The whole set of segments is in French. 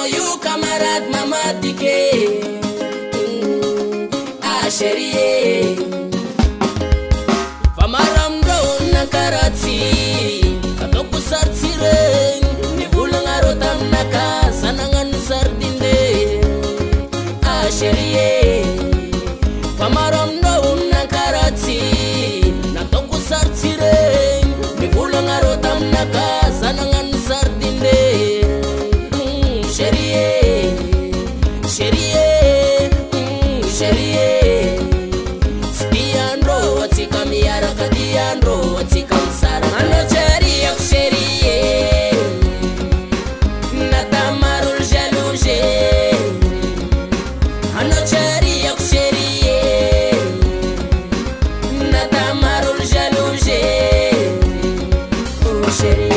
know you camarade mama dike. Ah chérie, famaram do nakarati, katoko sartire, ni bulangaro tam naka sanangan sardinde. Ah chérie, famaram do nakarati, natoko sartire, ni bulangaro tam naka sanangan sardinde. Chérie, chérie, chérie, stiandro watika miara kadiandro watika msara. Ano chérie, chérie, natamarul jalouse. Ano chérie, chérie, natamarul jalouse. Oh chérie.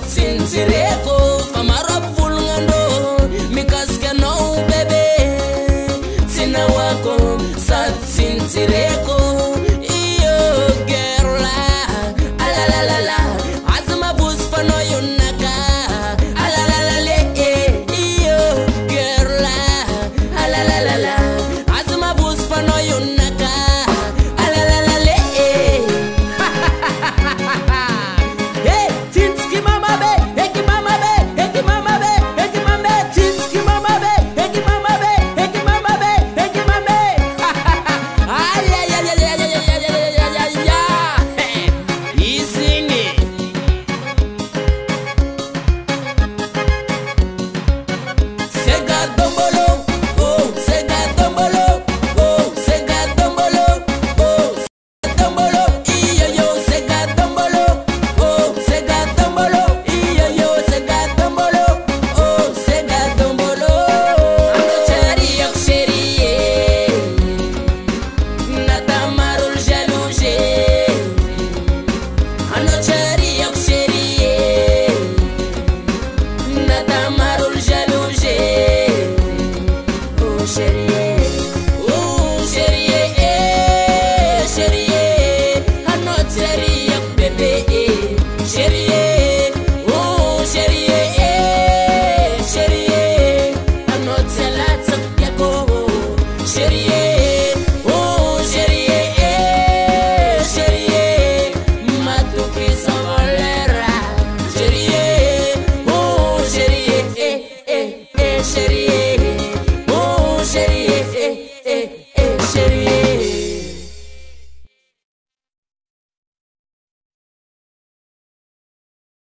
Sinzireko famara fulngando mikaske no bebe tina wako sat sinzireko